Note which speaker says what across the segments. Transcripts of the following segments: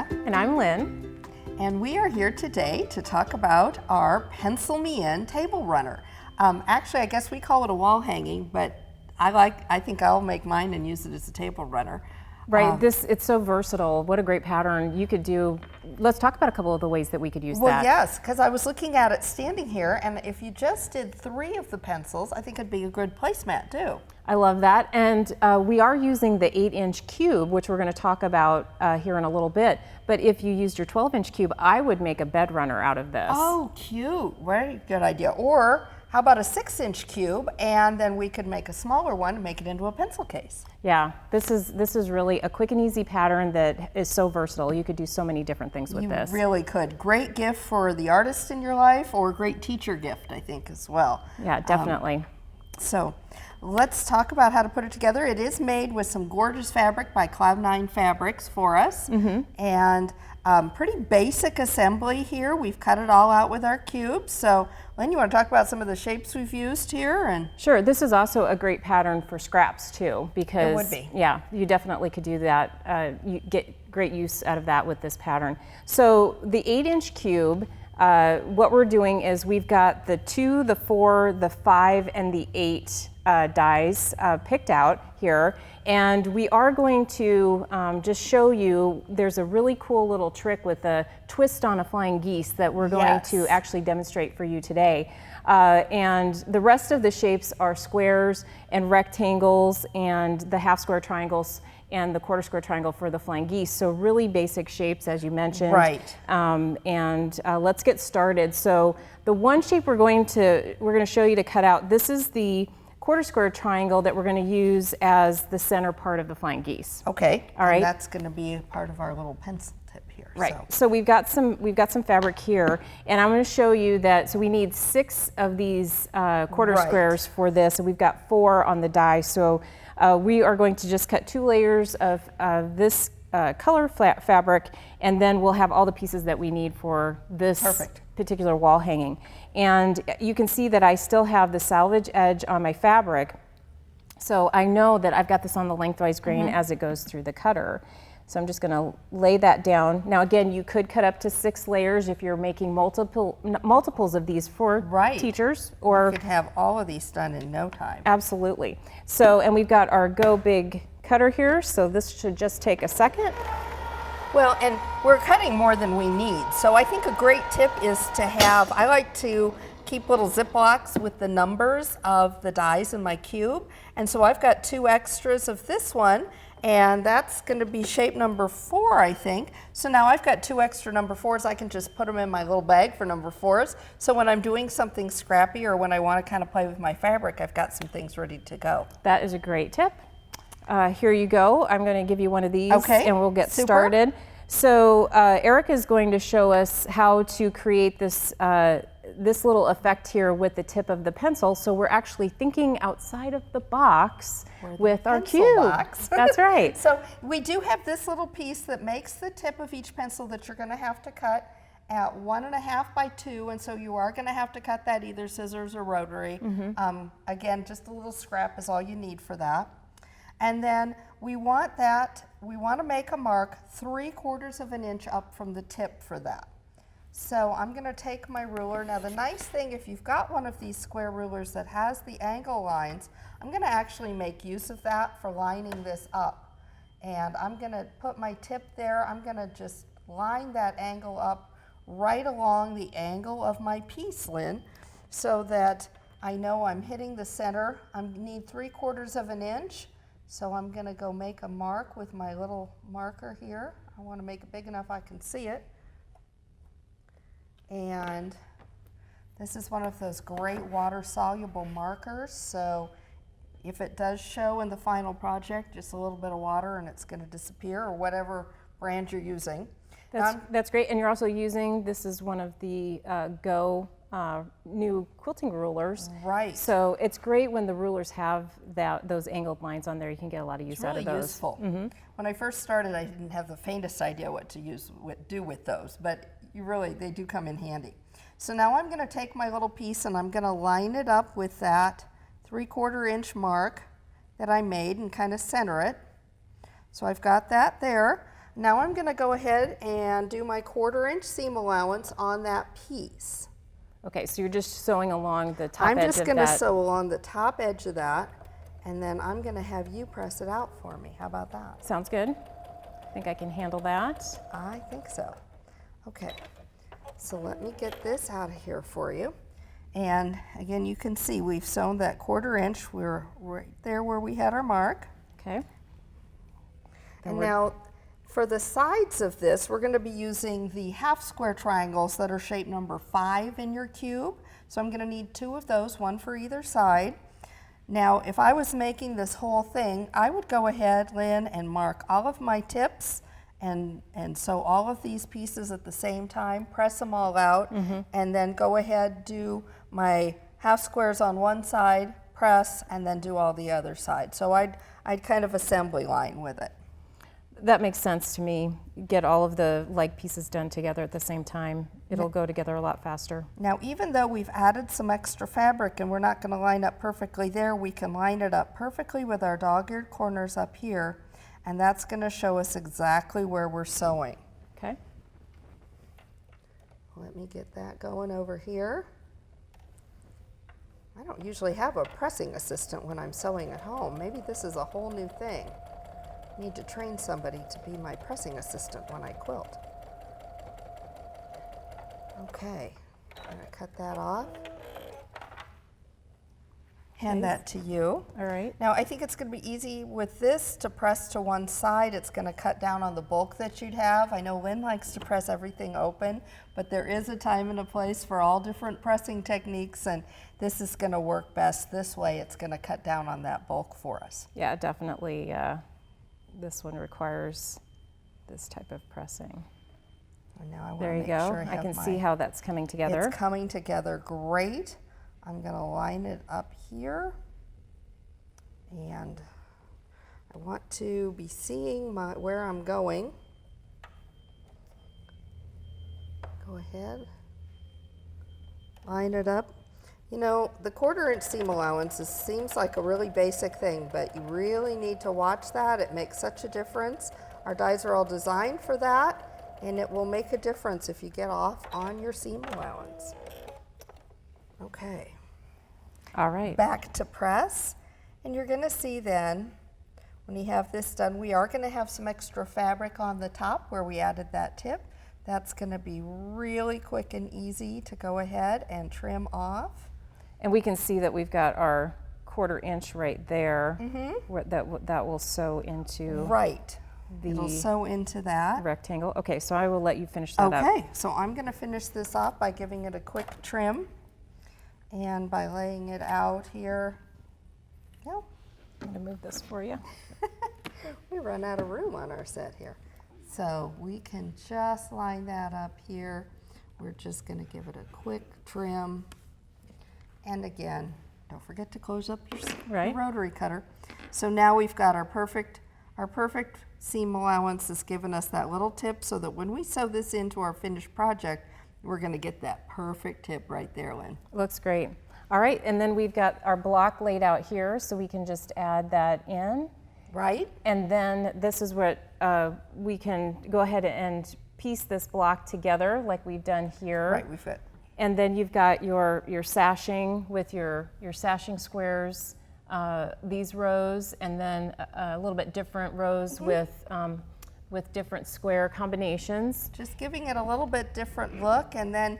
Speaker 1: Erica.
Speaker 2: And I'm Lynn.
Speaker 1: And we are here today to talk about our Pencil Me In table runner. Actually, I guess we call it a wall hanging, but I think I'll make mine and use it as a table runner.
Speaker 2: Right, it's so versatile. What a great pattern you could do. Let's talk about a couple of the ways that we could use that.
Speaker 1: Well, yes, because I was looking at it standing here, and if you just did 3 of the pencils, I think it'd be a good placemat too.
Speaker 2: I love that, and we are using the 8-inch cube, which we're going to talk about here in a little bit. But if you used your 12-inch cube, I would make a bed runner out of this.
Speaker 1: Oh, cute! Very good idea. Or how about a 6-inch cube, and then we could make a smaller one and make it into a pencil case.
Speaker 2: Yeah, this is really a quick and easy pattern that is so versatile. You could do so many different things with this.
Speaker 1: You really could. Great gift for the artist in your life, or a great teacher gift, I think, as well.
Speaker 2: Yeah, definitely.
Speaker 1: So let's talk about how to put it together. It is made with some gorgeous fabric by Cloud9 Fabrics for us, and pretty basic assembly here. We've cut it all out with our cubes. So Lynn, you want to talk about some of the shapes we've used here? And
Speaker 2: sure, this is also a great pattern for scraps too, because
Speaker 1: it would be.
Speaker 2: Yeah, you definitely could do that. You get great use out of that with this pattern. So the 8-inch cube, what we're doing is we've got the 2, the 4, the 5, and the 8 dies picked out here, and we are going to just show you, there's a really cool little trick with a twist on a flying geese that we're going to actually demonstrate for you today. And the rest of the shapes are squares and rectangles and the half square triangles and the quarter square triangle for the flying geese. So really basic shapes, as you mentioned.
Speaker 1: Right.
Speaker 2: Let's get started. So the one shape we're going to show you to cut out, this is the quarter square triangle that we're going to use as the center part of the flying geese.
Speaker 1: Okay.
Speaker 2: All right.
Speaker 1: And that's going to be a part of our little pencil tip here.
Speaker 2: Right. So we've got some fabric here, and I'm going to show you that. So we need 6 of these quarter squares for this, and we've got 4 on the die. So we are going to just cut 2 layers of this color flat fabric, and then we'll have all the pieces that we need for this particular wall hanging. And you can see that I still have the salvage edge on my fabric, so I know that I've got this on the lengthwise grain as it goes through the cutter. So I'm just going to lay that down. Now again, you could cut up to 6 layers if you're making multiples of these for teachers. Or
Speaker 1: you could have all of these done in no time.
Speaker 2: Absolutely. So, and we've got our Go Big cutter here, so this should just take a second.
Speaker 1: Well, and we're cutting more than we need. So I think a great tip is to have, I like to keep little Ziplocs with the numbers of the dies in my cube. And so I've got 2 extras of this one, and that's going to be shape number 4, I think. So now I've got 2 extra number 4s. I can just put them in my little bag for number 4s. So when I'm doing something scrappy or when I want to kind of play with my fabric, I've got some things ready to go.
Speaker 2: That is a great tip. Here you go. I'm going to give you one of these, and we'll get started. So Erica is going to show us how to create this this little effect here with the tip of the pencil. So we're actually thinking outside of the box with our cube. That's right.
Speaker 1: So we do have this little piece that makes the tip of each pencil that you're going to have to cut at 1.5 by 2, and so you are going to have to cut that either scissors or rotary. Again, just a little scrap is all you need for that. And then we want to make a mark 3/4 of an inch up from the tip for that. So I'm going to take my ruler. Now the nice thing, if you've got one of these square rulers that has the angle lines, I'm going to actually make use of that for lining this up. And I'm going to put my tip there. I'm going to just line that angle up right along the angle of my piece, Lynn, so that I know I'm hitting the center. I need 3/4 of an inch. So I'm going to go make a mark with my little marker here. I want to make it big enough I can see it. And this is one of those great water-soluble markers. So if it does show in the final project, just a little bit of water and it's going to disappear, or whatever brand you're using.
Speaker 2: That's great. And you're also using, this is one of the Go new quilting rulers.
Speaker 1: Right.
Speaker 2: So it's great when the rulers have those angled lines on there. You can get a lot of use out of those.
Speaker 1: It's really useful. When I first started, I didn't have the faintest idea what to do with those, but they do come in handy. So now I'm going to take my little piece and I'm going to line it up with that 3/4 inch mark that I made and kind of center it. So I've got that there. Now I'm going to go ahead and do my 1/4 inch seam allowance on that piece.
Speaker 2: Okay, so you're just sewing along the top
Speaker 1: I'm
Speaker 2: edge
Speaker 1: just
Speaker 2: of
Speaker 1: going to
Speaker 2: that.
Speaker 1: sew along the top edge of that, and then I'm going to have you press it out for me. How about that?
Speaker 2: Sounds good. I think I can handle that.
Speaker 1: I think so. Okay, so let me get this out of here for you. And again, you can see we've sewn that 1/4 inch. We're right there where we had our mark.
Speaker 2: Okay.
Speaker 1: And now for the sides of this, we're going to be using the half square triangles that are shape number 5 in your cube. So I'm going to need 2 of those, 1 for either side. Now, if I was making this whole thing, I would go ahead, Lynn, and mark all of my tips and sew all of these pieces at the same time, press them all out, and then go ahead, do my half squares on one side, press, and then do all the other side. So I'd kind of assembly line with it.
Speaker 2: That makes sense to me. Get all of the leg pieces done together at the same time. It'll go together a lot faster.
Speaker 1: Now, even though we've added some extra fabric and we're not going to line up perfectly there, we can line it up perfectly with our dog-eared corners up here, and that's going to show us exactly where we're sewing.
Speaker 2: Okay.
Speaker 1: Let me get that going over here. I don't usually have a pressing assistant when I'm sewing at home. Maybe this is a whole new thing. I need to train somebody to be my pressing assistant when I quilt. Okay, I'm going to cut that off. Hand that to you.
Speaker 2: All right.
Speaker 1: Now I think it's going to be easy with this to press to one side. It's going to cut down on the bulk that you'd have. I know Lynn likes to press everything open, but there is a time and a place for all different pressing techniques, and this is going to work best this way. It's going to cut down on that bulk for us.
Speaker 2: Yeah, definitely. This one requires this type of pressing.
Speaker 1: And now I want
Speaker 2: There
Speaker 1: to
Speaker 2: you
Speaker 1: make
Speaker 2: go.
Speaker 1: sure
Speaker 2: I
Speaker 1: have
Speaker 2: can
Speaker 1: my,
Speaker 2: see how that's coming together.
Speaker 1: It's coming together great. I'm going to line it up here, and I want to be seeing where I'm going. Go ahead, line it up. You know, the 1/4 inch seam allowance seems like a really basic thing, but you really need to watch that. It makes such a difference. Our dies are all designed for that, and it will make a difference if you get off on your seam allowance. Okay.
Speaker 2: All right.
Speaker 1: Back to press, and you're going to see then when you have this done, we are going to have some extra fabric on the top where we added that tip. That's going to be really quick and easy to go ahead and trim off.
Speaker 2: And we can see that we've got our 1/4 inch right there where that will sew into
Speaker 1: Right. It'll
Speaker 2: the
Speaker 1: sew into that.
Speaker 2: rectangle. Okay, so I will let you finish that up.
Speaker 1: Okay, so I'm going to finish this off by giving it a quick trim and by laying it out here. No,
Speaker 2: I'm going to move this for you.
Speaker 1: we run out of room on our set here. So we can just line that up here. We're just going to give it a quick trim. And again, don't forget to close up your rotary cutter. So now we've got our perfect seam allowance has given us that little tip so that when we sew this into our finished project, we're going to get that perfect tip right there, Lynn.
Speaker 2: Looks great. All right, and then we've got our block laid out here, so we can just add that in.
Speaker 1: Right.
Speaker 2: And then this is what we can go ahead and piece this block together like we've done here.
Speaker 1: Right, we fit.
Speaker 2: And then you've got your sashing with your sashing squares, these rows, and then a little bit different rows with different square combinations.
Speaker 1: Just giving it a little bit different look, and then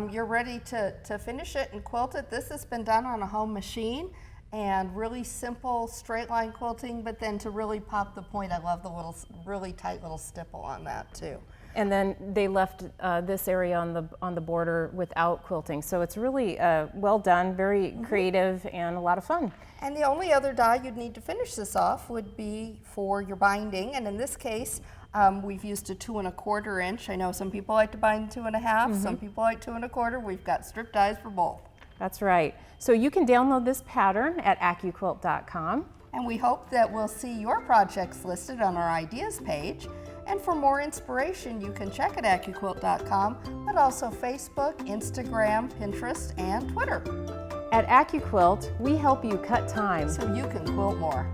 Speaker 1: you're ready to finish it and quilt it. This has been done on a home machine, and really simple straight line quilting, but then to really pop the point, I love the little, really tight little stipple on that too.
Speaker 2: And then they left this area on the border without quilting, so it's really well done, very creative, and a lot of fun.
Speaker 1: And the only other die you'd need to finish this off would be for your binding, and in this case, we've used a 2 1/4 inch. I know some people like to bind 2 1/2, some people like 2 1/4. We've got strip dies for both.
Speaker 2: That's right. So you can download this pattern at AccuQuilt.com.
Speaker 1: And we hope that we'll see your projects listed on our ideas page. And for more inspiration, you can check at AccuQuilt.com, but also Facebook, Instagram, Pinterest, and Twitter.
Speaker 2: At AccuQuilt, we help you cut time
Speaker 1: So you can quilt more.